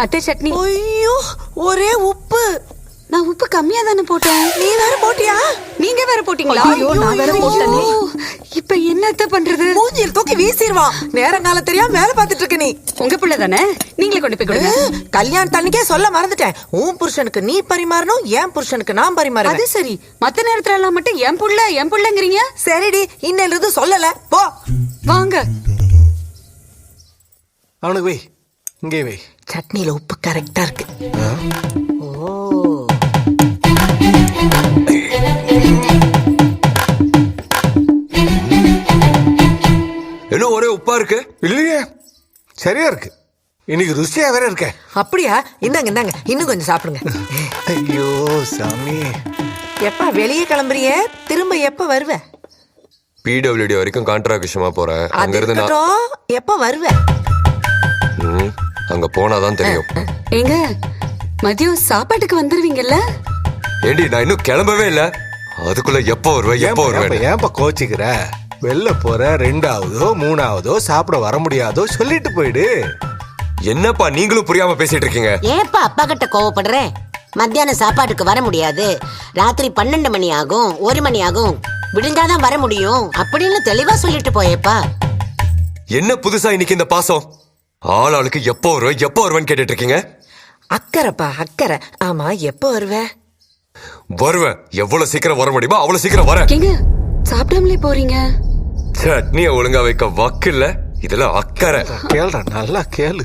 அத்தை சட்னி. ஐயோ ஒரே உப்பு. நான் உப்பு கம்மியா தானே போட்டேன். நீ வேற போட்டியா? நீங்க வேற போட்டீங்களா? ஐயோ, நான் வேற போட்டேனே. இப்ப என்னத்த பண்றது? மூஞ்சில் தூக்கி வீசிடுவான். நேரங்கால தெரியாம வேலை பார்த்துட்டு இருக்க நீ. உங்க பிள்ளை தானே, நீங்களே கொண்டு போய் கொடுங்க. கல்யாணத்தன்னைக்கே சொல்ல மறந்துட்டேன். உன் புருஷனுக்கு நீ பரிமாறணும், என் புருஷனுக்கு நான் பரிமாறேன். அது சரி, மத்த நேரத்துல எல்லாம் மட்டும் என் புள்ளங்கிறீங்க. சரிடி, இன்னையில இருந்து சொல்லல போ. வாங்க. அவனுக்கு வை, இங்கே வை. சட்னில உப்பு கரெக்டா இருக்கு. ஓ என்ன ஒரே உப்பா இருக்கு? இல்லையே, சரியா இருக்கு. இன்னைக்கு ருசியா வேற இருக்க. அப்படியா? இந்தாங்க இந்தாங்க, இன்னும் கொஞ்சம் சாப்பிடுங்க. ஐயோ சாமி, எப்ப வெளியே கிளம்புறிய? திரும்ப எப்ப வருவ? PWD வரைக்கும் கான்ட்ராக்ட் விஷயமா போறேன். அது அங்க இருந்து நான் இருக்கட்டும், எப்ப வருவ? அங்க போனாதான் தெரியும். ஏங்க, மதியம் சாப்பாட்டுக்கு வந்துருவீங்கல்ல? ஏண்டி நான் இன்னும் கிளம்பவே இல்ல, அதுக்குள்ள எப்போ வருவேன் எப்போ வருவேன்? ஏன்பா கோச்சிக்கிற? வெளில போற 2ஆவதோ 3ஆவதோ சாப்பிட வர முடியாதோ சொல்லிட்டு போயிடு. என்னப்பா நீங்களும் புரியாம பேசிட்டு இருக்கீங்க? ஏப்பா அப்பா கிட்ட கோவப்படுற? மத்தியானம் சாப்பாட்டுக்கு வர முடியாது, ராத்திரி 12 மணி ஆகும், 1 மணி ஆகும், விடிஞ்சாதான் வர முடியும் அப்படின்னு தெளிவா சொல்லிட்டு போயேப்பா. என்ன புதுசா இன்னைக்கு இந்த பாசம்? ஆளாளுக்கு எப்போ வருவேன்னு கேட்டுட்டு இருக்கீங்க. அக்கறைப்பா அக்கறை. ஆமா, எப்ப வருவ? வருவேன், எவ்வளவு சீக்கிரம் வர முடியுமோ அவ்வளவு சீக்கிரம் வரேன். ஏங்க, சாப்பிடாமலே போறீங்க? சட்னியை ஒழுங்கா வைக்க வக்கு இல்ல, இதெல்லாம் அக்கறை. கேளுடா, நல்லா கேளு.